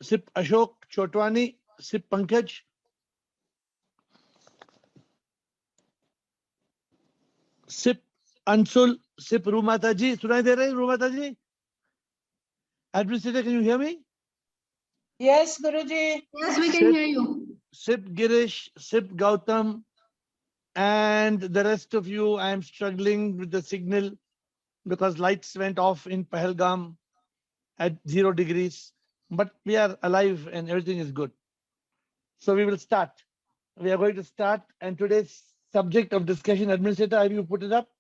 Sip Ashok Chotwani, Sip Pankaj. Sip Ansul, Sip Rumataji. Sunai de rahi Rumataji? Administrator, can you hear me? Yes, Guruji. Yes, we can hear you. Sip Girish, Sip Gautam, and the rest of you. I am struggling with the signal because lights went off in Pahalgam at 0 degrees. But we are alive and everything is good. So we will start. We are going to start, and today's subject of discussion, Administrator, have you put it up?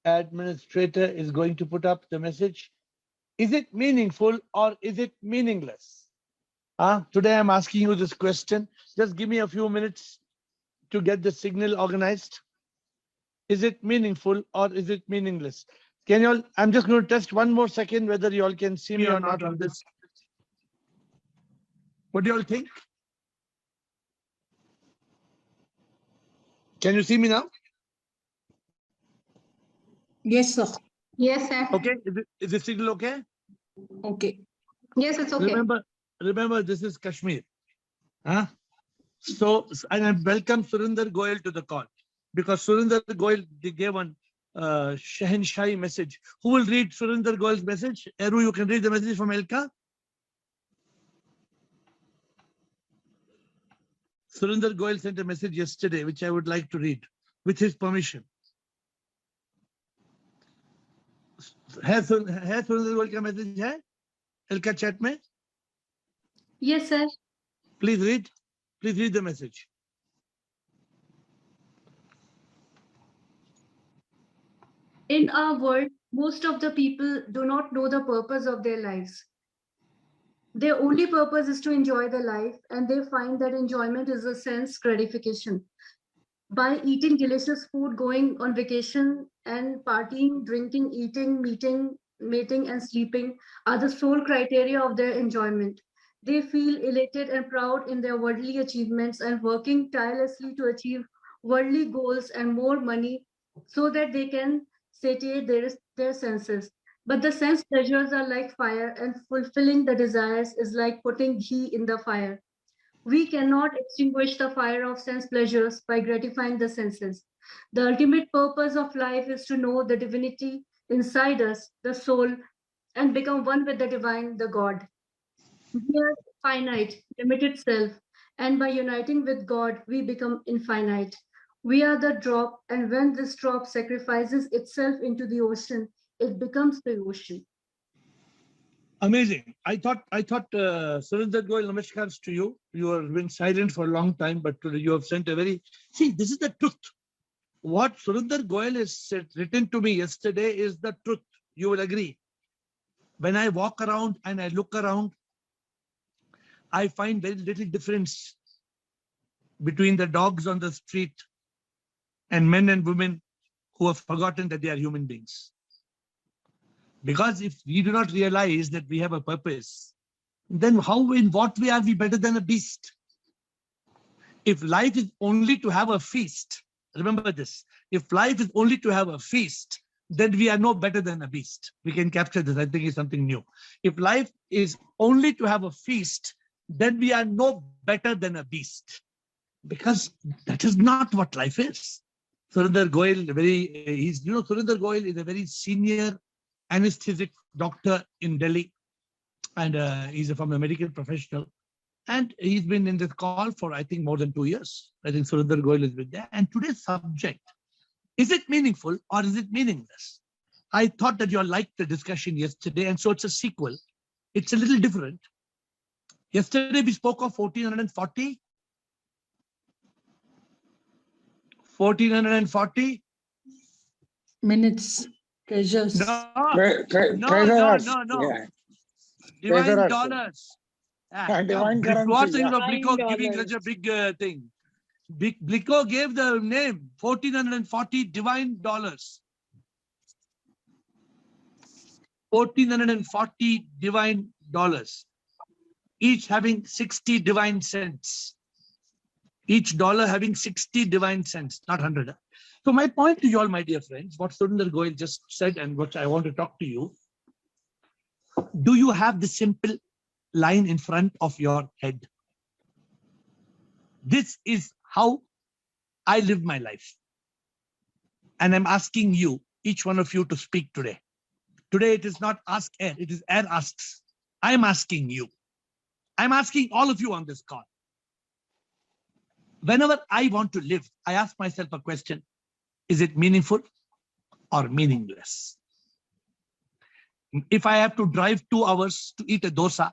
Administrator is going to put up the message. Is it meaningful or is it meaningless? Today I'm asking you this question. Just give me a few minutes to get the signal organized. Is it meaningful or is it meaningless? Can you all, I'm just going to test one more second whether you all can see me or not on this. What do you all think? Can you see me now? Yes, sir. Yes, sir. Okay, is the signal okay? Okay. Yes, it's okay. Remember, this is Kashmir. So, and I welcome Surinder Goyal to the call because Surinder Goyal gave one Shahenshai message. Who will read Surinder Goyal's message? Eru, you can read the message from Elka. Surinder Goyal sent a message yesterday, which I would like to read with his permission. है सुरेंद्र गोयल का message है एल्का chat में? Yes, sir. Please read the message. In our world, most of the people do not know the purpose of their lives. Their only purpose is to enjoy their life, and they find that enjoyment is a sense gratification. By eating delicious food, going on vacation, and partying, drinking, eating, meeting, mating, and sleeping are the sole criteria of their enjoyment. They feel elated and proud in their worldly achievements and working tirelessly to achieve worldly goals and more money so that they can satiate their senses. But the sense pleasures are like fire, and fulfilling the desires is like putting ghee in the fire. We cannot extinguish the fire of sense pleasures by gratifying the senses. The ultimate purpose of life is to know the divinity inside us, the soul, and become one with the divine, the God. We are finite, limited self, and by uniting with God, we become infinite. We are the drop, and when this drop sacrifices itself into the ocean, it becomes the ocean. Amazing. I thought Surinder Goyal, namaskars to you. You have been silent for a long time, but today you have sent a very... See, this is the truth. What Surinder Goyal has written to me yesterday is the truth. You will agree. When I walk around and I look around, I find very little difference between the dogs on the street and men and women who have forgotten that they are human beings. Because if we do not realize that we have a purpose, then how, in what way are we better than a beast? If life is only to have a feast, remember this, if life is only to have a feast, then we are no better than a beast. We can capture this, I think it's something new. If life is only to have a feast, then we are no better than a beast. Because that is not what life is. Surinder Goyal, Surinder Goyal is a very senior anesthetic doctor in Delhi, and he's from a medical professional, and he's been in this call for I think more than 2 years. I think Surinder Goyal has been there. And today's subject, is it meaningful or is it meaningless? I thought that you all liked the discussion yesterday, and so it's a sequel. It's a little different. Yesterday we spoke of 1440. 1440 Minutes. Treasures. No. Yeah. Divine dollars. Divine currency. What is Divine Blico giving dollars. such a big thing? Blico gave the name 1440 divine dollars. 1440 divine dollars. Each having 60 divine cents. Each dollar having 60 divine cents, not 100. So my point to you all, my dear friends, what Surinder Goyal just said and what I want to talk to you. Do you have the simple line in front of your head? This is how I live my life. And I'm asking you, each one of you, to speak today. Today it is not Ask AiR, it is AiR Asks. I'm asking you. I'm asking all of you on this call. Whenever I want to live, I ask myself a question. Is it meaningful or meaningless? If I have to drive 2 hours to eat a dosa,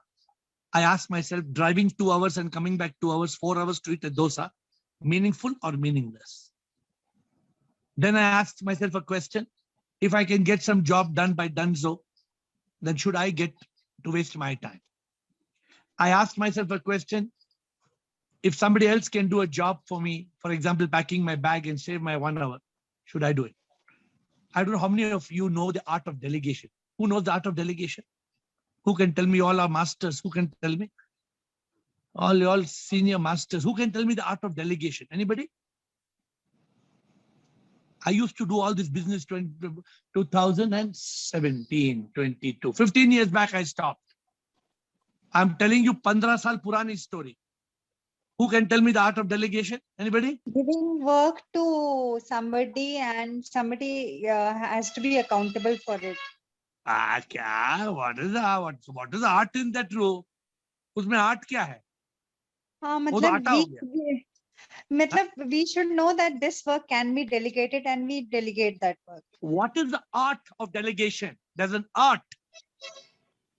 I ask myself, driving 2 hours and coming back 2 hours, 4 hours to eat a dosa, meaningful or meaningless? Then I ask myself a question. If I can get some job done by Dunzo, then should I get to waste my time? I ask myself a question. If somebody else can do a job for me, for example, packing my bag and save my 1 hour, should I do it? I don't know how many of you know the art of delegation. Who knows the art of delegation? Who can tell me? All our masters, who can tell me? All senior masters, who can tell me the art of delegation? Anybody? I used to do all this business 2017, 22. 15 years back, I stopped. I'm telling you 15 saal purani story. Who can tell me the art of delegation? Anybody? Giving work to somebody and somebody has to be accountable for it. What is the art in that room? उसमें art क्या है? वो तो आटा हो गया. We should know that this work can be delegated and we delegate that work. What is the art of delegation? There's an art.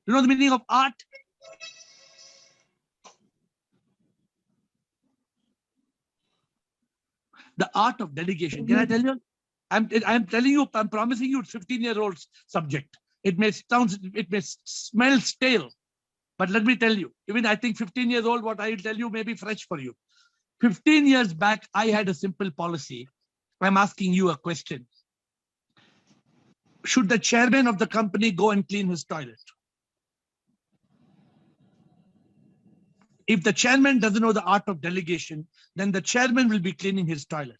You know the meaning of art? The art of delegation. Can I tell you? I'm telling you, I'm promising you, it's 15-year-old subject. It may smell stale, but let me tell you, even I think 15 years old, what I will tell you may be fresh for you. 15 years back, I had a simple policy. I'm asking you a question. Should the chairman of the company go and clean his toilet? If the chairman doesn't know the art of delegation, then the chairman will be cleaning his toilet.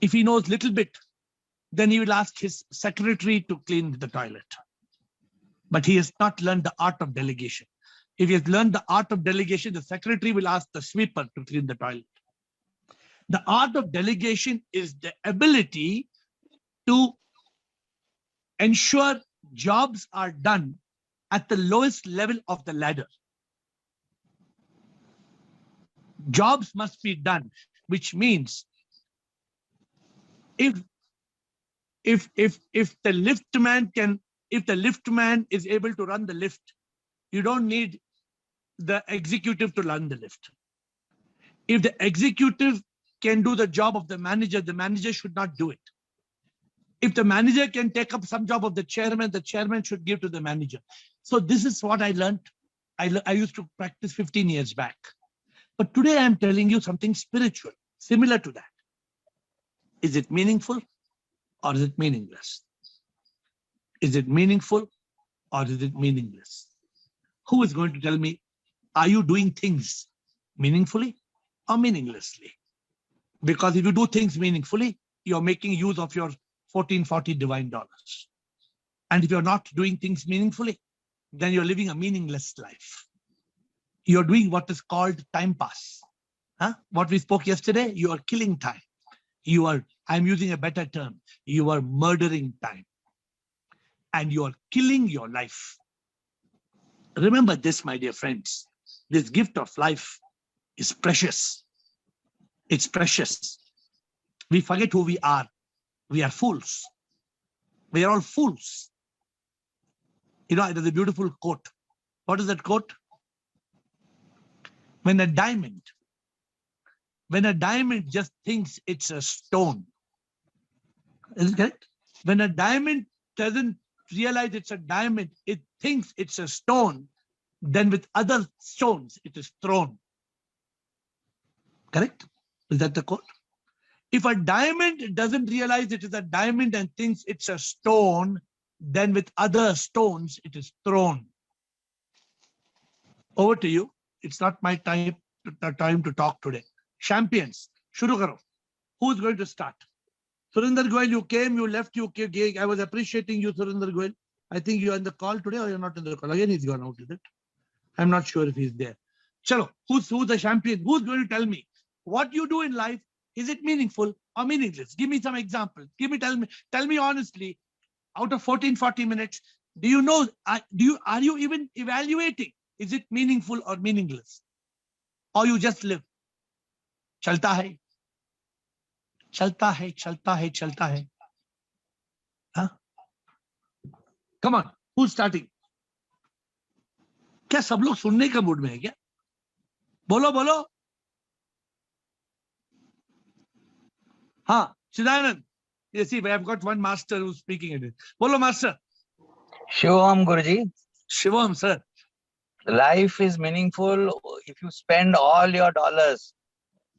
If he knows little bit, then he will ask his secretary to clean the toilet. But he has not learned the art of delegation. If he has learned the art of delegation, the secretary will ask the sweeper to clean the toilet. The art of delegation is the ability to ensure jobs are done at the lowest level of the ladder. Jobs must be done, which means if the liftman is able to run the lift, you don't need the executive to run the lift. If the executive can do the job of the manager should not do it. If the manager can take up some job of the chairman should give to the manager. So this is what I learned. I used to practice 15 years back. But today I'm telling you something spiritual, similar to that. Is it meaningful or is it meaningless? Is it meaningful or is it meaningless? Who is going to tell me, are you doing things meaningfully or meaninglessly? Because if you do things meaningfully, you're making use of your 1440 divine dollars. And if you're not doing things meaningfully, then you're living a meaningless life. You're doing what is called time pass. What we spoke yesterday, you are killing time. I'm using a better term, you are murdering time. And you are killing your life. Remember this, my dear friends, this gift of life is precious. It's precious. We forget who we are. We are fools. We are all fools. You know, there's a beautiful quote. What is that quote? When a diamond just thinks it's a stone, is it correct? When a diamond doesn't realize it's a diamond, it thinks it's a stone, then with other stones, it is thrown. Correct? Is that the quote? If a diamond doesn't realize it is a diamond and thinks it's a stone, then with other stones, it is thrown. Over to you. It's not my time to talk today. Champions, shuru karo. Who is going to start? Surinder Goyal, you came, you left, you came. I was appreciating you, Surinder Goyal. I think you're on the call today or you're not in the call. Again, he's gone out with it. I'm not sure if he's there. Chalo, who's the champion? Who's going to tell me what you do in life? Is it meaningful or meaningless? Give me some examples. Tell me honestly, out of 40 minutes, do you know, are you even evaluating? Is it meaningful or meaningless? Or you just live? Chalta hai. Chalta hai, chalta hai, chalta hai. Huh? Come on, who's starting? क्या सब लोग सुनने का mood में है क्या? बोलो बोलो. हाँ, Chidanand. You see, I've got one master who's speaking in it. Bolo, master. Shivam Guruji, Shivam, sir. life is meaningful if you spend all your dollars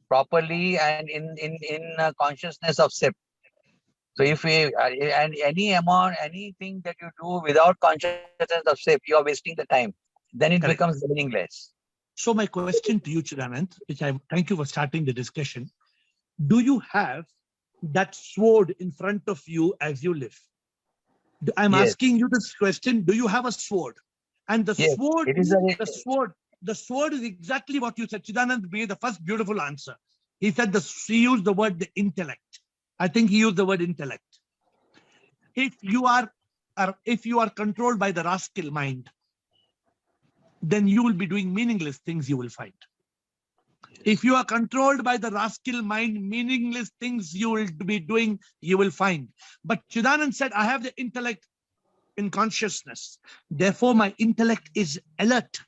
properly and in consciousness of SIP. So if we and any amount, anything that you do without consciousness of SIP, you are wasting the time. Then it Correct. becomes meaningless. So my question to you, Chidanand, which I thank you for starting the discussion. Do you have that sword in front of you as you live? I'm Yes. asking you this question. Do you have a sword? And the Yes, sword, it is the sword is exactly what you said. Chidanand gave the first beautiful answer. He said he used the word the intellect. I think he used the word intellect. If you are controlled by the rascal mind, then you will be doing meaningless things, you will find. If you are controlled by the rascal mind, meaningless things you will be doing, you will find. But Chidanand said, I have the intellect in consciousness. Therefore, my intellect is alert.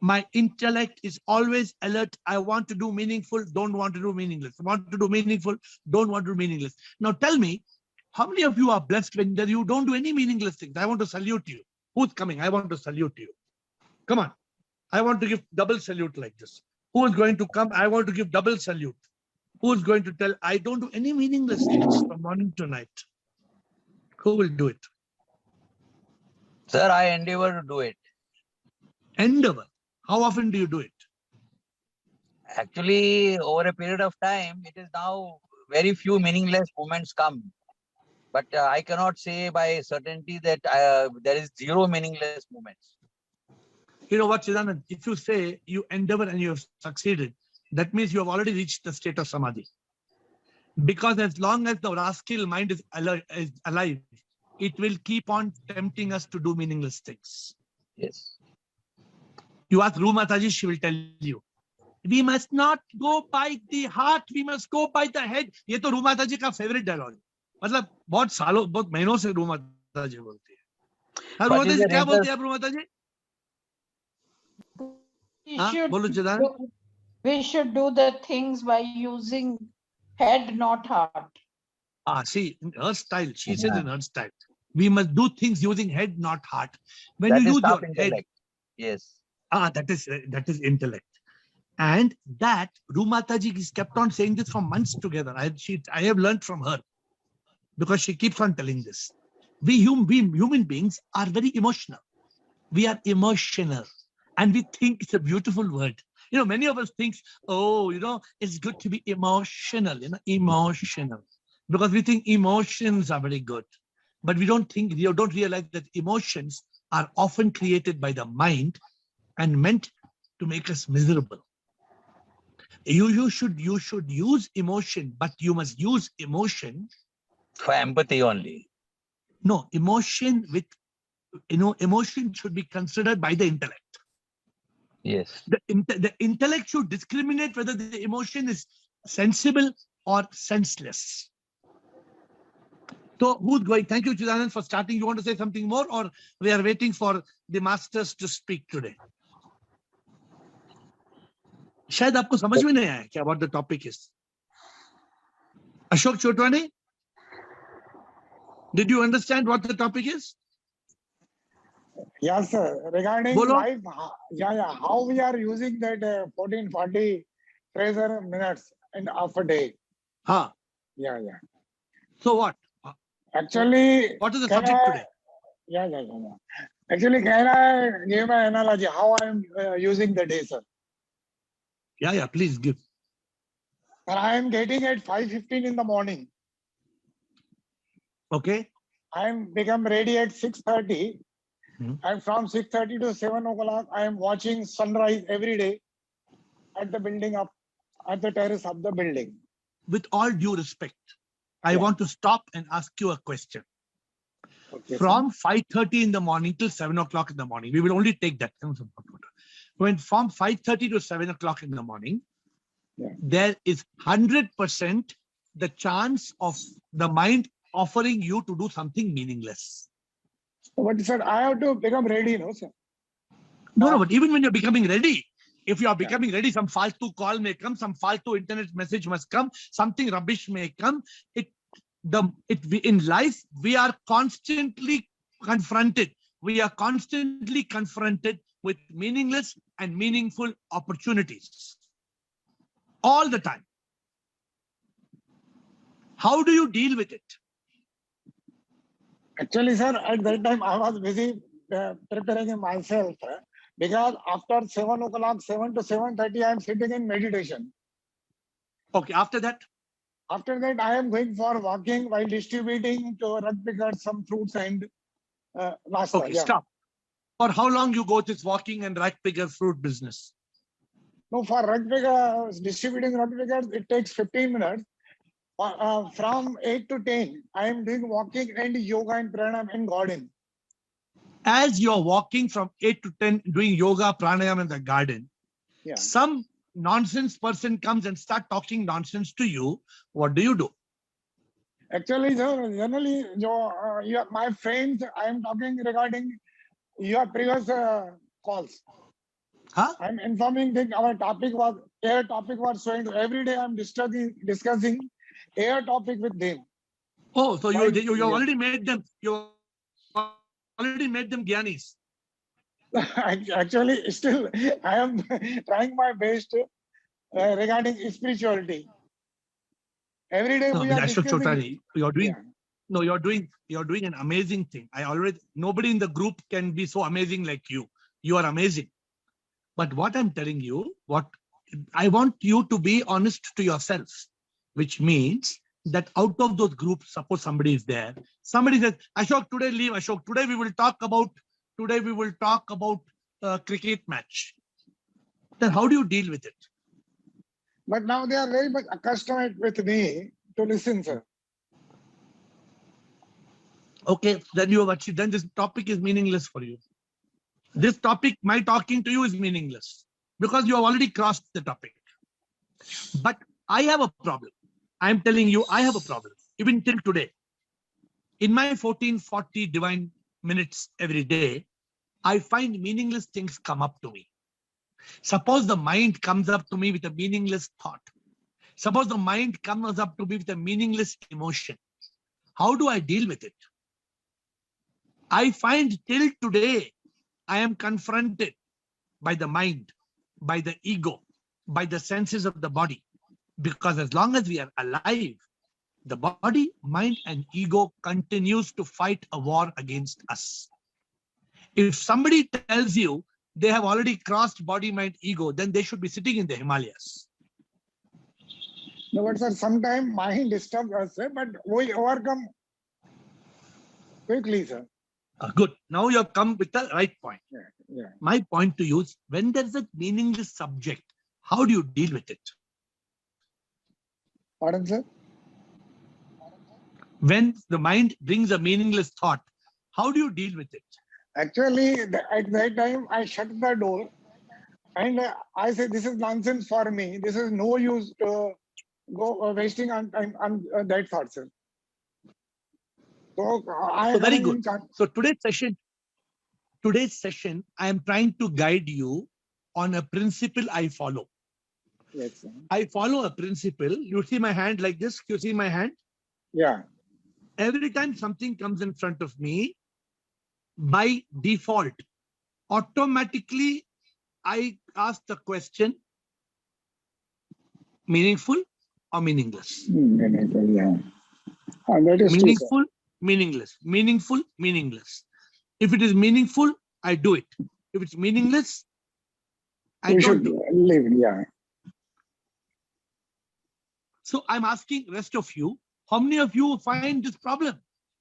My intellect is always alert. I want to do meaningful, don't want to do meaningless. I want to do meaningful, don't want to do meaningless. Now tell me, how many of you are blessed when you don't do any meaningless things? I want to salute you. Who's coming? I want to salute you. Come on. I want to give double salute like this. Who is going to come? I want to give double salute. Who is going to tell, I don't do any meaningless things from morning to night? Who will do it? Sir, I endeavor to do it. Endeavor. How often do you do it? Actually, over a period of time, it is now very few meaningless moments come. But I cannot say by certainty that there is zero meaningless moments. You know what, Chidanand? If you say you endeavor and you have succeeded, that means you have already reached the state of samadhi. Because as long as the rascal mind is alive, it will keep on tempting us to do meaningless things. Yes. You ask Ru Mataji, she will tell you, we must not go by the heart, we must go by the head. ये तो रू माताजी का favorite dialogue. मतलब बहुत महीनों से रू माताजी बोलती है. रू माताजी क्या बोलती है आप रू माताजी? We should do the things by using head, not heart. See, in her style, she says in her style, we must do things using head, not heart. When that you use your intellect. head, yes. That is intellect. And that Ru Mataji is kept on saying this for months together. I have learned from her because she keeps on telling this. We human beings are very emotional. We are emotional, and we think it's a beautiful word. You know, many of us think, oh, you know, it's good to be emotional. You know, emotional, because we think emotions are very good, but we don't realize that emotions are often created by the mind and meant to make us miserable. You should use emotion, but you must use emotion for empathy only. No, emotion emotion should be considered by the intellect. Yes. The intellect should discriminate whether the emotion is sensible or senseless. So who's going? Thank you, Chidanand, for starting. You want to say something more, or we are waiting for the masters to speak today? शायद आपको समझ में नहीं आया क्या what the topic is. Ashok Chotwani, did you understand what the topic is? Yes, sir. Regarding Bolo. life, how we are using that 1440 treasure minutes and of a day. Ha. Yeah. So what? Actually, what is the subject today? Yeah. Actually, can I give an analogy how I am using the day, sir? Yeah, please give. I am getting at 5:15 in the morning. Okay. I'm become ready at 6:30. And from 6:30 to 7 o'clock, I am watching sunrise every day at the building up, at the terrace of the building. With all due respect, I Yeah. want to stop and ask you a question. Okay, From 5:30 in the morning till 7 o'clock in the morning, we will only take that. When from 5:30 to 7 o'clock in the morning, Yeah. there is 100% the chance of the mind offering you to do something meaningless. But sir, I have to become ready, no, sir. No, but even when you're becoming ready, if you are becoming ready, some faltu call may come, some faltu internet message must come, something rubbish may come. In life, we are constantly confronted. We are constantly confronted with meaningless and meaningful opportunities all the time. How do you deal with it? Actually, sir, at that time I was busy preparing myself because after 7 o'clock, 7 to 7:30, I am sitting in meditation. Okay, after that? After that, I am going for walking while distributing to rug pickers some fruits and nasta. Okay, stop. For how long you go this walking and rug picker fruit business? No, for rug pickers, distributing rug pickers, it takes 15 minutes. From 8 to 10, I am doing walking and yoga and pranayam in garden. As you're walking from 8 to 10, doing yoga, pranayam in the garden, some nonsense person comes and start talking nonsense to you. What do you do? Actually, sir, generally, my friends, I am talking regarding your previous calls. Huh? I'm informing that our topic was AiR topic was showing. Every day I'm discussing AiR topic with them. Oh, so you already made them. You already made them Gyanis. Actually, still I am trying my best regarding spirituality. Every day we are discussing. You're doing. No, you're doing an amazing thing. Nobody in the group can be so amazing like you. You are amazing. But what I'm telling you, what I want you to be honest to yourself, which means that out of those groups, suppose somebody is there, somebody says, Ashok, today leave, Ashok, today we will talk about cricket match. Then how do you deal with it? But now they are very much accustomed with me to listen, sir. Okay, then then this topic is meaningless for you. This topic, my talking to you is meaningless because you have already crossed the topic. But I have a problem. I'm telling you, I have a problem. Even till today, in my 1440 divine minutes every day, I find meaningless things come up to me. Suppose the mind comes up to me with a meaningless thought. Suppose the mind comes up to me with a meaningless emotion. How do I deal with it? I find till today, I am confronted by the mind, by the ego, by the senses of the body. Because as long as we are alive, the body, mind, and ego continues to fight a war against us. If somebody tells you they have already crossed body, mind, ego, then they should be sitting in the Himalayas. No, but sir, sometimes mind disturbs us, sir, but we overcome quickly, sir. Good. Now you have come with the right point. Yeah. My point to you is, when there is a meaningless subject, how do you deal with it? Pardon, sir? When the mind brings a meaningless thought, how do you deal with it? Actually, at that time, I shut the door and I said, this is nonsense for me. This is no use to go wasting on time on that thought, sir. So, very good. So today's session, I am trying to guide you on a principle I follow. Yes, sir. I follow a principle. You see my hand like this? You see my hand? Yeah. Every time something comes in front of me, by default, automatically, I ask the question, meaningful or meaningless? Meaningful, yeah. That is meaningful, true, meaningless, meaningful, meaningless. If it is meaningful, I do it. If it's meaningless, I don't do it. Live, yeah. So I'm asking rest of you, how many of you find this problem?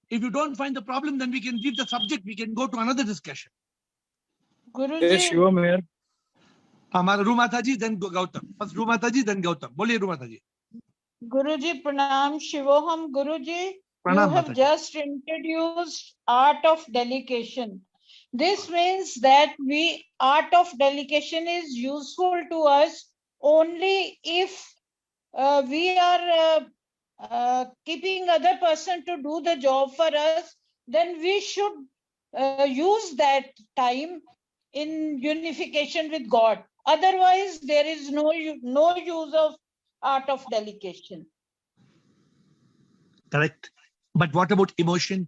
If you don't find the problem, then we can leave the subject. We can go to another discussion. Guruji, Shivam here. हमारा रूमाता जी, then Gautam. First रूमाता जी, then Gautam. बोलिए रूमाता जी. Guruji, Pranam Shivoham. Guruji, you Pranam, have Mataji. just introduced art of delegation. This means that art of delegation is useful to us only if we are keeping other person to do the job for us. Then we should use that time in unification with God. Otherwise, there is no use of art of delegation. Correct. But what about emotion?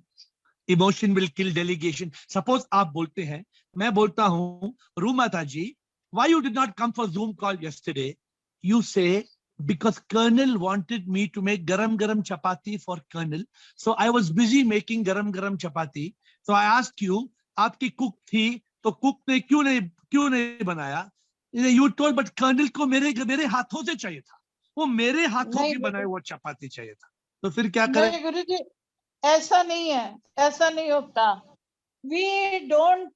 Emotion will kill delegation. Suppose आप बोलते हैं, मैं बोलता हूँ, रूमाता जी, why you did not come for Zoom call yesterday? You say, because Colonel wanted me to make garam chapati for Colonel. So I was busy making garam chapati. So I asked you, आपकी cook थी, तो cook ने क्यों नहीं बनाया? You told, but Colonel को मेरे हाथों से चाहिए था. वो मेरे हाथों की बनाई वो चपाती चाहिए था. तो फिर क्या करें? नहीं गुरुजी, ऐसा नहीं है, ऐसा नहीं होता. We don't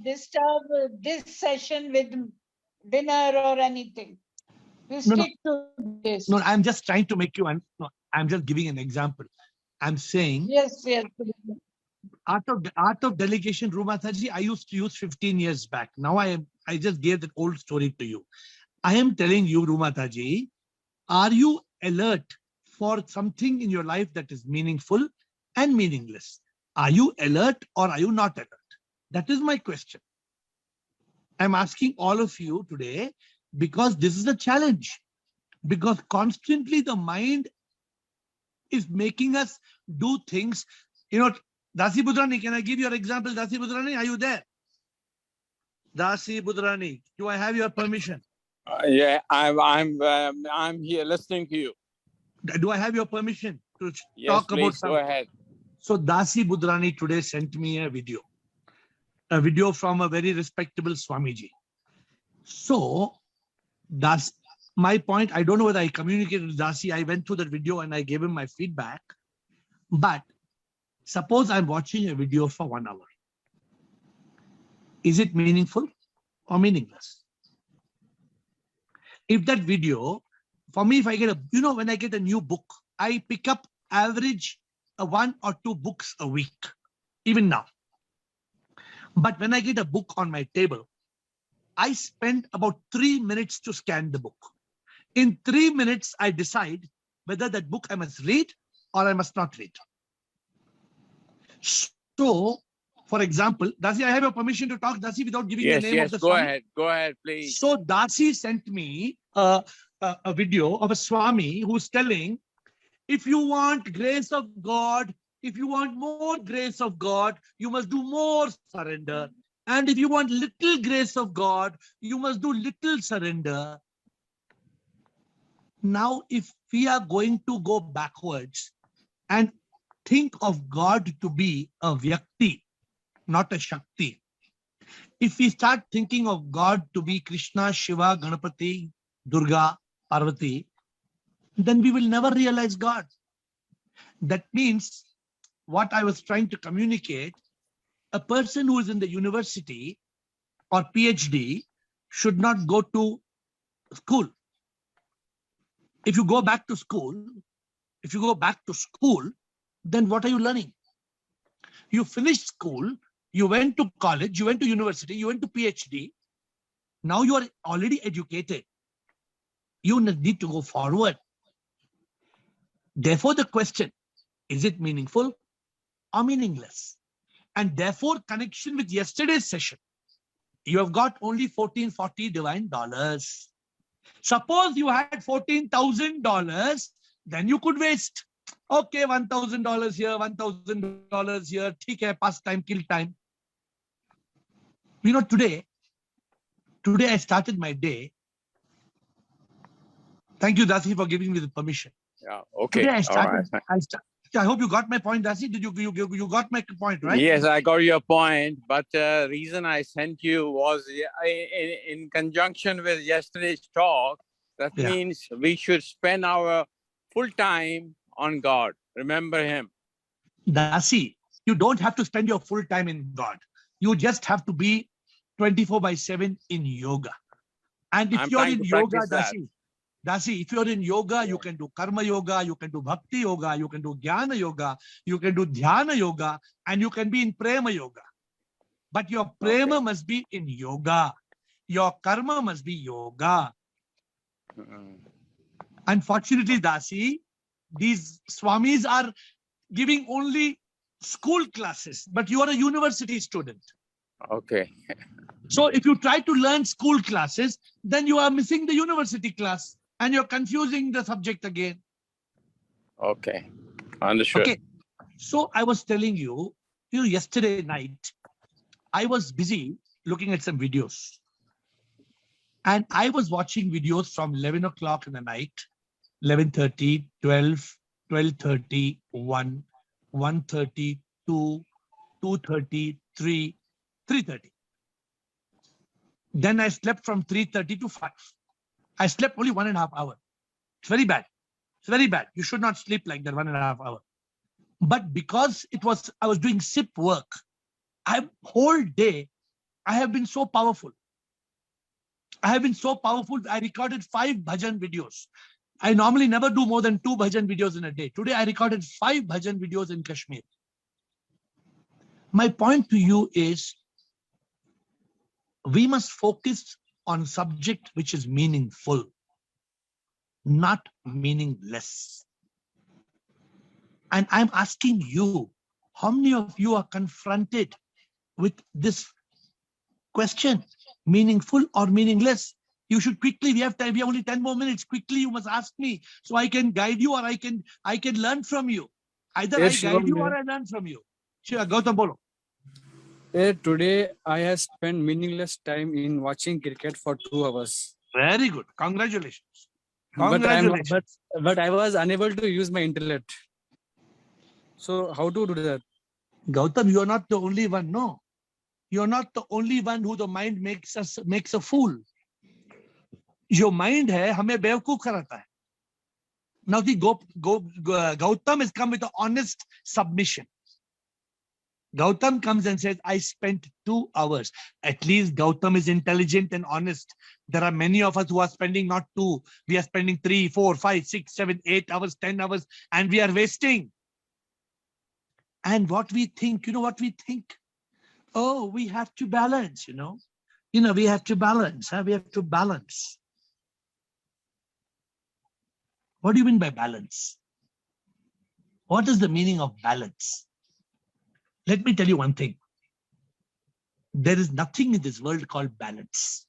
disturb this session with dinner or anything. We stick to this. No, I'm just trying to make you. No, I'm just giving an example. I'm saying. Yes. Art of delegation, Rumataji, I used to use 15 years back. Now I just gave that old story to you. I am telling you, Rumataji, are you alert for something in your life that is meaningful and meaningless? Are you alert or are you not alert? That is my question. I'm asking all of you today because this is a challenge. Because constantly the mind is making us do things. You know, Dasi Budrani, can I give you an example? Dasi Budrani, are you there? Dasi Budrani, do I have your permission? Yeah, I'm here listening to you. Do I have your permission to Yes, talk please, about something? go ahead. So Dasi Budrani today sent me a video from a very respectable Swamiji. So that's my point. I don't know whether I communicated with Dasi. I went through that video and I gave him my feedback. But suppose I'm watching a video for 1 hour. Is it meaningful or meaningless? If that video, for me, if I get when I get a new book, I pick up average 1 or 2 books a week, even now. But when I get a book on my table, I spend about 3 minutes to scan the book. In 3 minutes, I decide whether that book I must read or I must not read. So, for example, Dasi, I have your permission to talk, Dasi, without giving the name of the Go Swami. ahead. Go ahead, please. So Dasi sent me a video of a Swami who's telling, if you want grace of God, if you want more grace of God, you must do more surrender. And if you want little grace of God, you must do little surrender. Now, if we are going to go backwards and think of God to be a Vyakti, not a Shakti. If we start thinking of God to be Krishna, Shiva, Ganapati, Durga, Parvati, then we will never realize God. That means what I was trying to communicate, a person who is in the university or PhD should not go to school. If you go back to school, then what are you learning? You finished school, you went to college, you went to university, you went to PhD. Now you are already educated. You need to go forward. Therefore, the question, is it meaningful or meaningless? And therefore, connection with yesterday's session. You have got only $1440 divine dollars. Suppose you had $14,000, then you could waste. Okay, $1,000 here, $1,000 here. Theek hai, pass time, kill time. You know, today I started my day. Thank you, Dasi, for giving me the permission. Yeah, okay. Today I All right. started. I hope you got my point, Dasi. Did you got my point, right? Yes, I got your point. But the reason I sent you was in conjunction with yesterday's talk. That means we should spend our full time on God. Remember Him. Dasi, you don't have to spend your full time in God. You just have to be 24/7 in yoga. And if I'm you're trying in to yoga, practice that. Dasi, if you're in yoga, you can do karma yoga, you can do bhakti yoga, you can do jnana yoga, you can do dhyana yoga, and you can be in prema yoga. But your prema must be in yoga. Your karma must be yoga. Unfortunately, Dasi, these swamis are giving only school classes, but you are a university student. Okay. So if you try to learn school classes, then you are missing the university class and you're confusing the subject again. Okay. Understood. Okay. So I was telling you, yesterday night, I was busy looking at some videos. And I was watching videos from 11 o'clock in the night, 11:30, 12, 12:30, 1, 1:30, 2, 2:30, 3, 3:30. Then I slept from 3:30 to 5. I slept only 1.5 hours. It's very bad. It's very bad. You should not sleep like that 1.5 hours. But because I was doing SIP work, whole day, I have been so powerful. I recorded 5 bhajan videos. I normally never do more than 2 bhajan videos in a day. Today, I recorded 5 bhajan videos in Kashmir. My point to you is, we must focus on subject which is meaningful, not meaningless. And I'm asking you, how many of you are confronted with this question, meaningful or meaningless? You should quickly, we have time, we have only 10 more minutes. Quickly, you must ask me so I can guide you, or I can learn from you. Either Yes, I guide you or I learn from you. Sure, Gautam, bolo. Today I have spent meaningless time in watching cricket for 2 hours. Very good. Congratulations. Congratulations. But I was unable to use my intellect. So how to do that? Gautam, you're not the only one, no. You're not the only one who the mind makes a fool. Your mind hai, hame बेवकूफ कराता hai. Now the Gautam has come with an honest submission. Gautam comes and says, I spent 2 hours. At least Gautam is intelligent and honest. There are many of us who are spending not 2. We are spending 3, 4, 5, 6, 7, 8 hours, 10 hours, and we are wasting. And what we think, what we think? Oh, we have to balance, we have to balance. We have to balance. What do you mean by balance? What is the meaning of balance? Let me tell you one thing. There is nothing in this world called balance.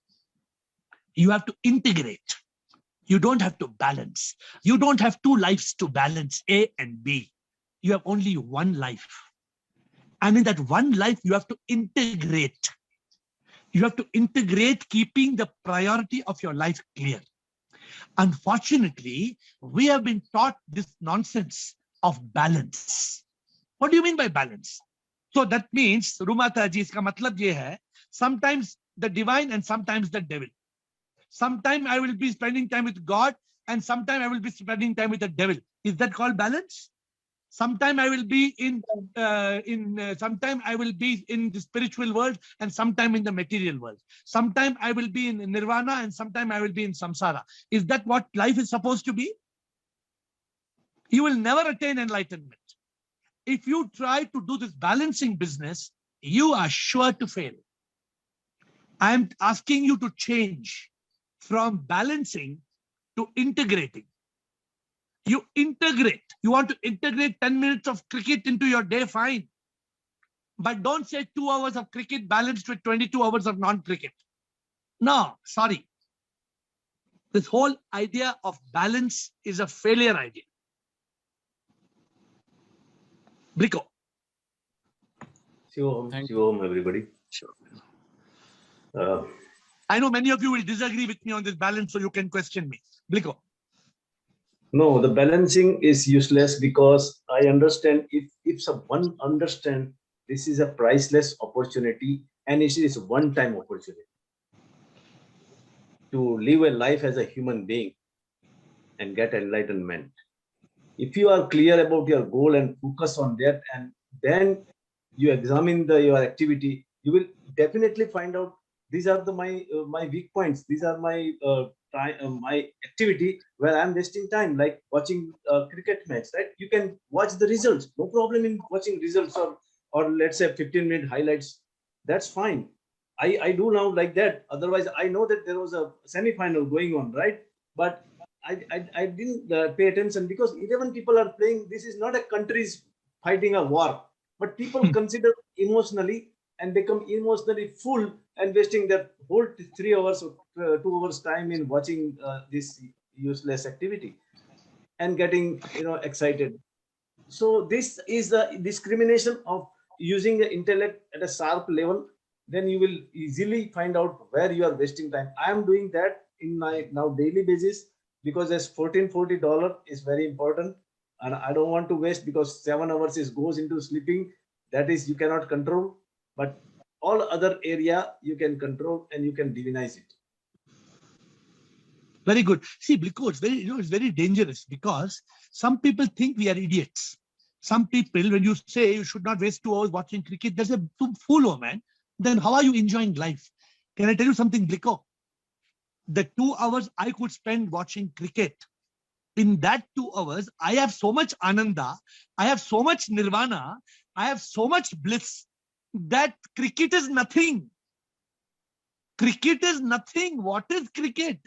You have to integrate. You don't have to balance. You don't have 2 lives to balance, A and B. You have only one life. And in that one life, you have to integrate. You have to integrate, keeping the priority of your life clear. Unfortunately, we have been taught this nonsense of balance. What do you mean by balance? So that means, Rumata ji, iska matlab ye hai, sometimes the divine and sometimes the devil. Sometime I will be spending time with God and sometime I will be spending time with the devil. Is that called balance? Sometime I will be sometime I will be in the spiritual world and sometime in the material world. Sometime I will be in nirvana and sometime I will be in samsara. Is that what life is supposed to be? You will never attain enlightenment. If you try to do this balancing business, you are sure to fail. I'm asking you to change from balancing to integrating. You integrate. You want to integrate 10 minutes of cricket into your day, fine. But don't say 2 hours of cricket balanced with 22 hours of non-cricket. No, sorry. This whole idea of balance is a failure idea. Brico. Shivom, everybody. Sure. I know many of you will disagree with me on this balance, so you can question me. Blico. No, the balancing is useless because I understand if someone understands this is a priceless opportunity and it is a one-time opportunity to live a life as a human being and get enlightenment. If you are clear about your goal and focus on that, and then you examine your activity, you will definitely find out these are my weak points. These are my activity where I'm wasting time, like watching cricket match. Right? You can watch the results. No problem in watching results, or let's say 15-minute highlights. That's fine. I do now like that. Otherwise, I know that there was a semi-final going on, right? But I didn't pay attention because 11 people are playing. This is not a country's fighting a war, but people consider emotionally and become emotionally full and wasting their whole 3 hours or 2 hours time in watching this useless activity and getting excited. So this is the discrimination of using the intellect at a sharp level. Then you will easily find out where you are wasting time. I am doing that in my now daily basis because as $1440 is very important, and I don't want to waste because 7 hours goes into sleeping. That is you cannot control, but all other area you can control and you can divinize it. Very good. See, Bliko, it's very dangerous because some people think we are idiots. Some people, when you say you should not waste 2 hours watching cricket, that's a fool, oh man. Then how are you enjoying life? Can I tell you something, Bliko? The 2 hours I could spend watching cricket, in that 2 hours, I have so much ananda, I have so much nirvana, I have so much bliss that cricket is nothing. Cricket is nothing. What is cricket?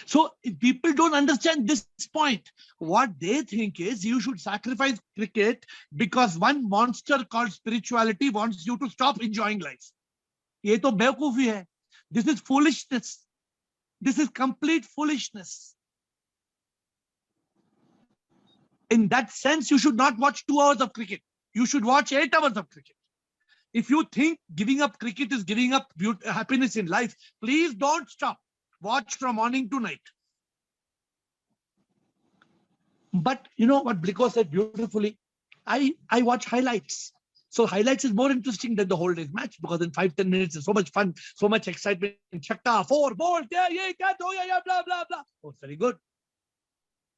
So if people don't understand this point, what they think is you should sacrifice cricket because one monster called spirituality wants you to stop enjoying life. Ye to bevkoofi hai. This is foolishness. This is complete foolishness. In that sense, you should not watch 2 hours of cricket. You should watch 8 hours of cricket. If you think giving up cricket is giving up happiness in life, please don't stop. Watch from morning to night. But you know what Bliko said beautifully? I watch highlights. So highlights is more interesting than the whole day's match because in 5-10 minutes there's so much fun, so much excitement. Chakka, 4 balls, yeah, blah, blah, blah. Oh, it's very good.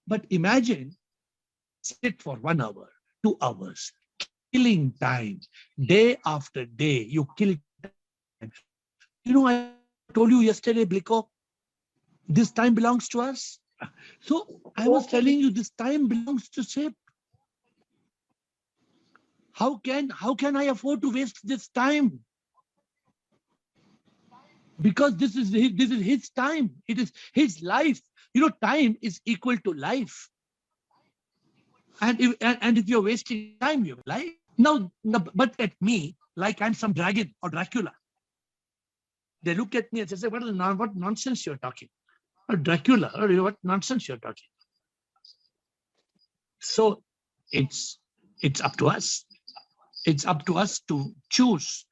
But imagine sit for 1 hour, 2 hours, killing time, day after day, you kill time. You know, I told you yesterday, Bliko, this time belongs to us. So I was telling you this time belongs to SIP. How can I afford to waste this time? Because this is his time. It is his life. You know, time is equal to life. And if you're wasting time, you're life. Now, but at me, like I'm some dragon or Dracula. They look at me and say, what nonsense you're talking? Or Dracula, or what nonsense you're talking? So it's up to us. It's up to us to choose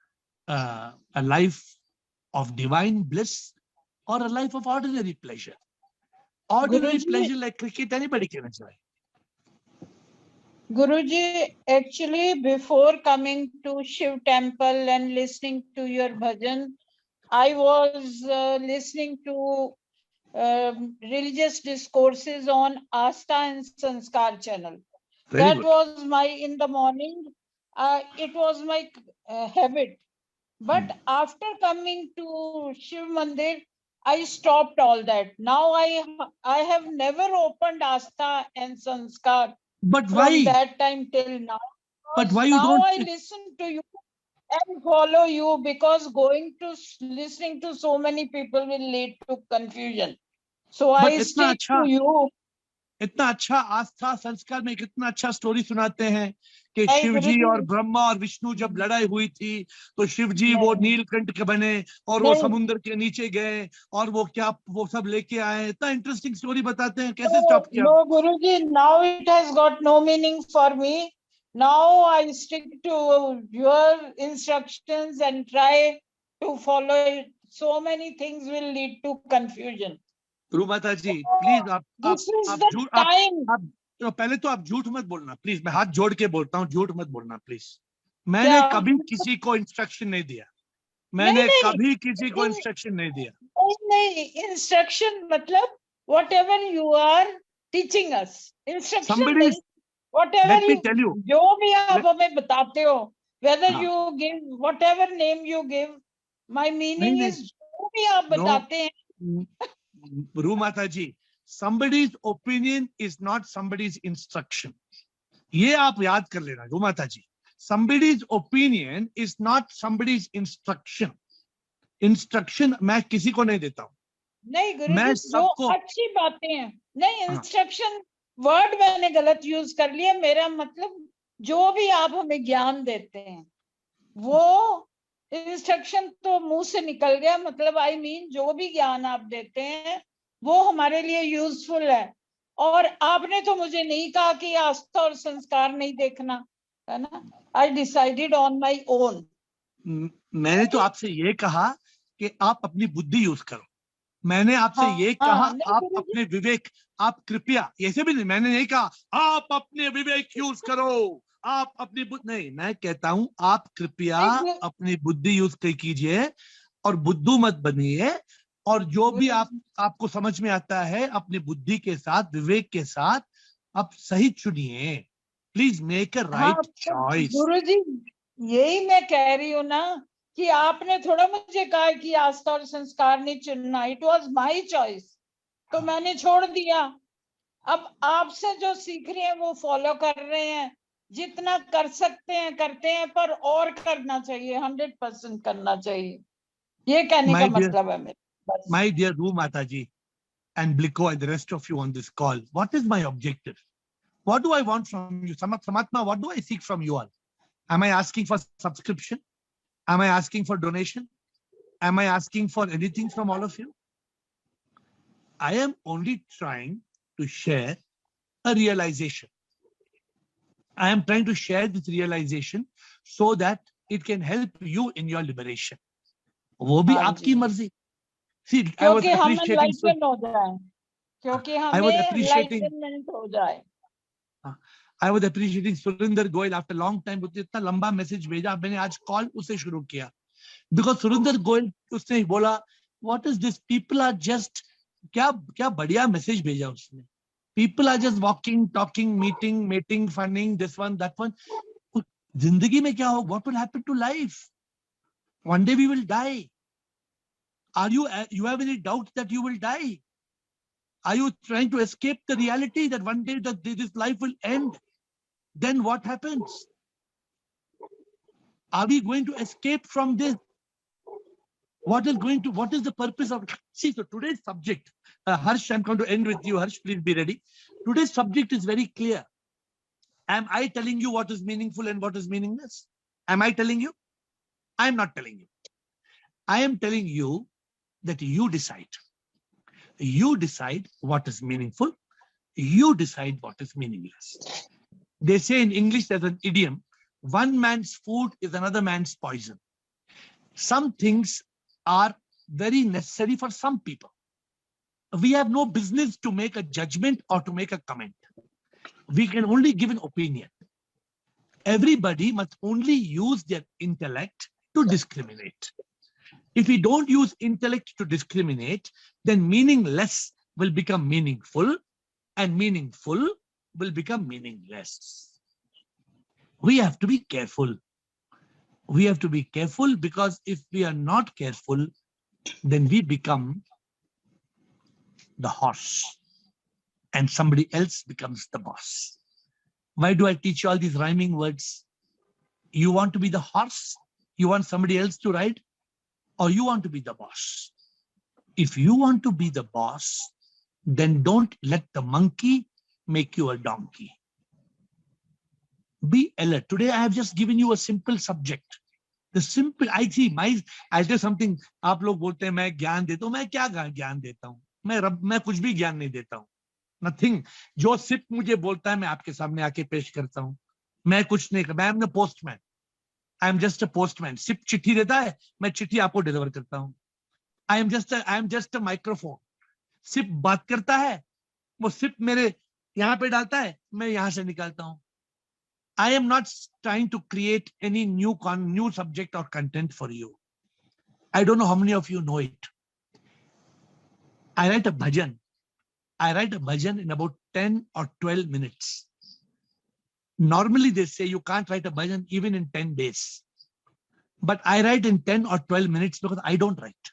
a life of divine bliss or a life of ordinary pleasure. Ordinary pleasure like cricket, anybody can enjoy. Guruji, actually, before coming to Shiv temple and listening to your bhajan, I was listening to religious discourses on Asta and Sanskar channel. Very that good. was my, in the morning, it was my habit. But after coming to Shiv Mandir, I stopped all that. Now I have never opened Asta and Sanskar But from why? that time till now. But why you now don't? I listen to you and follow you because going to listening to so many people will lead to confusion. So I stick to you. इतना अच्छा आस्था संस्कार में कितना अच्छा story सुनाते हैं कि शिव जी और ब्रह्मा और विष्णु जब लड़ाई हुई थी तो शिव जी वो नीलकंठ के बने और वो समुद्र के नीचे गए और वो सब लेके आए. इतना इंटरेस्टिंग स्टोरी बताते हैं. कैसे स्टॉप किया? No, Guruji, now it has got no meaning for me. Now I stick to your instructions and try to follow it. So many things will lead to confusion. गुरु माता जी please आप पहले तो आप झूठ मत बोलना प्लीज. मैं हाथ जोड़ के बोलता हूँ, झूठ मत बोलना प्लीज. मैंने कभी किसी को इंस्ट्रक्शन नहीं दिया. मैंने कभी किसी को इंस्ट्रक्शन नहीं दिया. नहीं, इंस्ट्रक्शन मतलब whatever you are teaching us. Instruction Somebody is, नहीं, whatever let me you, tell you. जो भी आप हमें बताते हो, whether हाँ, you give whatever name you give, my meaning नहीं, is जो भी आप no, बताते हैं. Ru Mataji, somebody's opinion is not somebody's instruction. ये आप याद कर लेना, Ru Mataji. Somebody's opinion is not somebody's instruction. Instruction मैं किसी को नहीं देता हूँ. नहीं मैं गुरुजी, जो सबको, अच्छी बातें हैं, नहीं हाँ, इंस्ट्रक्शन वर्ड मैंने गलत यूज कर लिया. मेरा मतलब जो भी आप हमें ज्ञान देते हैं वो इंस्ट्रक्शन तो मुंह से निकल गया. मतलब आई मीन जो भी ज्ञान आप देते हैं वो हमारे लिए यूजफुल है. और आपने तो मुझे नहीं कहा कि आस्था और संस्कार नहीं देखना, है ना. I decided on my own. मैंने तो आपसे ये कहा कि आप अपनी बुद्धि यूज करो. मैंने आपसे ये कहा आप अपने विवेक, आप कृपया, ऐसे भी नहीं, मैंने नहीं कहा आप अपने विवेक यूज करो, आप अपनी बुद्धि नहीं. मैं कहता हूं आप कृपया अपनी बुद्धि यूज कीजिए और बुद्धू मत बनिए. और जो भी आपको समझ में आता है अपनी बुद्धि के साथ, विवेक के साथ आप सही चुनिए. Please make a right choice. गुरुजी यही मैं कह रही हूँ ना कि आपने थोड़ा मुझे कहा कि आस्था और संस्कार नहीं चुनना. इट वाज माय चॉइस, तो मैंने छोड़ दिया. अब आपसे जो सीख रहे हैं वो फॉलो कर रहे हैं. जितना कर सकते हैं करते हैं, पर और करना चाहिए, 100% करना चाहिए. ये कहने का मतलब है मेरा. My dear Ru Mataji and Bliko and the rest of you on this call, what is my objective? What do I want from you? Samatma, what do I seek from you all? Am I asking for subscription? Am I asking for donation? Am I asking for anything from all of you? I am only trying to share a realization. I am trying to share this realization so that it can help you in your liberation. वो भी आपकी मर्जी. See, I was appreciating. I was appreciating Surinder Goyal after a long time. इतना लंबा message भेजा, मैंने आज call उसे शुरू किया. Because Surinder Goyal उसने बोला, what is this? People are just, क्या बढ़िया मैसेज भेजा उसने. People are just walking, talking, meeting, mating, funning, this one, that one. जिंदगी में क्या हो? What will happen to life? One day we will die. You have any doubt that you will die? Are you trying to escape the reality that one day that this life will end? Then what happens? Are we going to escape from this? What is the purpose of? See, so today's subject, Harsh, I'm going to end with you. Harsh, please be ready. Today's subject is very clear. Am I telling you what is meaningful and what is meaningless? Am I telling you? I'm not telling you. I am telling you that you decide. You decide what is meaningful. You decide what is meaningless. They say in English, there's an idiom, one man's food is another man's poison. Some things are very necessary for some people. We have no business to make a judgment or to make a comment. We can only give an opinion. Everybody must only use their intellect to discriminate. If we don't use intellect to discriminate, then meaningless will become meaningful, and meaningful will become meaningless. We have to be careful. We have to be careful, because if we are not careful, then we become the horse and somebody else becomes the boss. Why do I teach you all these rhyming words? You want to be the horse? You want somebody else to ride? Or you want to be the boss? If you want to be the boss, then don't let the monkey make you a donkey. Be alert. Today I have just given you a simple subject. The simple, I tell something. आप लोग बोलते हैं मैं ज्ञान देता हूँ. मैं क्या ज्ञान देता हूँ? मैं कुछ भी ज्ञान नहीं देता हूँ. Nothing. जो सिर्फ मुझे बोलता है मैं आपके सामने आके पेश करता हूँ. मैं कुछ नहीं करता. I am the postman. I am just a postman. सिर्फ चिट्ठी देता है, मैं चिट्ठी आपको डिलीवर करता हूँ. I am just a microphone. सिर्फ बात करता है, वो सिर्फ मेरे यहाँ पे डालता है, मैं यहाँ से निकालता हूँ. I am not trying to create any new subject or content for you. I don't know how many of you know it. I write a bhajan. I write a bhajan in about 10 or 12 minutes. Normally they say you can't write a bhajan even in 10 days. But I write in 10 or 12 minutes because I don't write.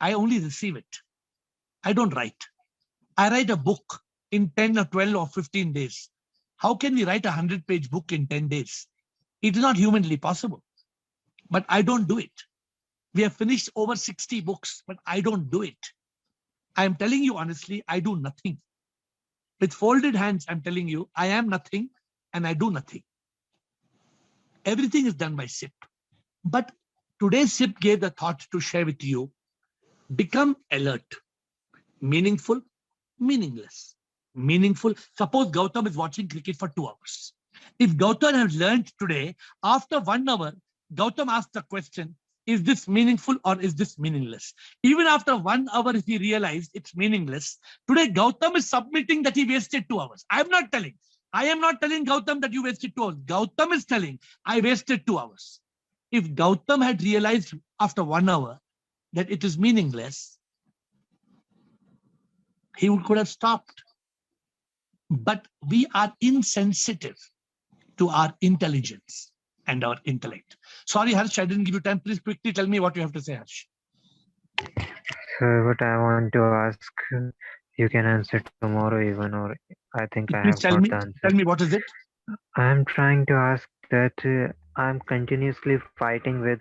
I only receive it. I don't write. I write a book in 10 or 12 or 15 days. How can we write a 100-page book in 10 days? It is not humanly possible. But I don't do it. We have finished over 60 books, but I don't do it. I am telling you honestly, I do nothing. With folded hands, I'm telling you, I am nothing and I do nothing. Everything is done by SIP. But today's SIP gave the thought to share with you. Become alert. Meaningful, meaningless. Meaningful. Suppose Gautam is watching cricket for 2 hours. If Gautam has learned today, after 1 hour, Gautam asked the question, is this meaningful or is this meaningless? Even after 1 hour, he realized it's meaningless. Today, Gautam is submitting that he wasted 2 hours. I am not telling Gautam that you wasted 2 hours. Gautam is telling, I wasted 2 hours. If Gautam had realized after 1 hour that it is meaningless, he could have stopped. But we are insensitive to our intelligence and our intellect. Sorry, Harsh, I didn't give you time. Please quickly tell me what you have to say, Harsh. So what I want to ask, you can answer tomorrow even, or I think I Please have tell got me. the answer. Tell me what is it? I am trying to ask that I'm continuously fighting with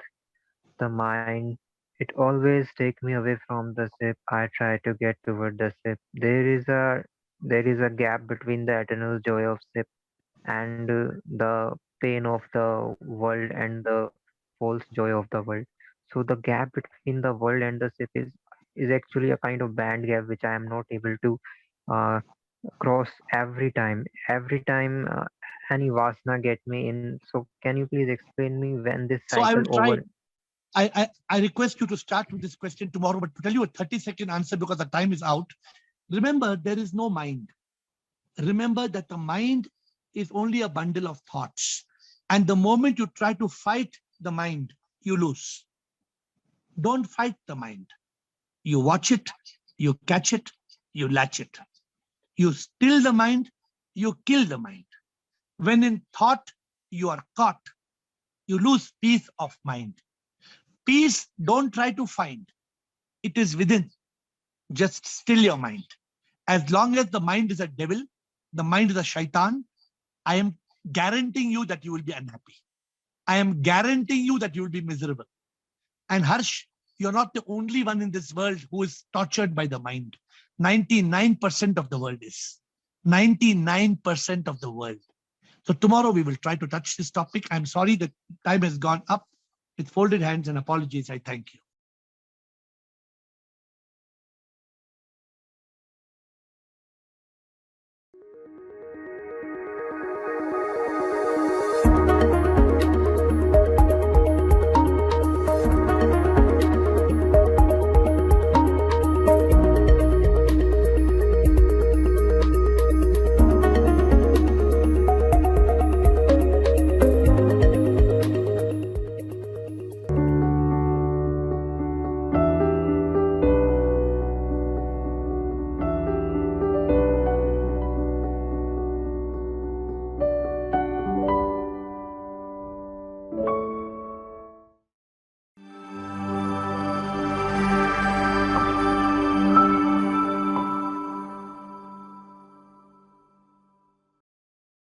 the mind. It always takes me away from the ship. I try to get toward the ship. There is a gap between the eternal joy of ship and the pain of the world and the false joy of the world. So the gap between the world and the ship is actually a kind of band gap which I am not able to uh, cross every time. Every time any vasana get me in. So can you please explain me when this So I cycle will over? try. I request you to start with this question tomorrow, but to tell you a 30-second answer because the time is out. Remember, there is no mind. Remember that the mind is only a bundle of thoughts. And the moment you try to fight the mind, you lose. Don't fight the mind. You watch it, you catch it, you latch it. You still the mind, you kill the mind. When in thought, you are caught. You lose peace of mind. Peace, don't try to find. It is within. Just still your mind. As long as the mind is a devil, the mind is a shaitan, I am guaranteeing you that you will be unhappy. I am guaranteeing you that you will be miserable. And Harsh, you're not the only one in this world who is tortured by the mind. 99% of the world is. 99% of the world. So tomorrow we will try to touch this topic. I'm sorry the time has gone up. With folded hands and apologies, I thank you.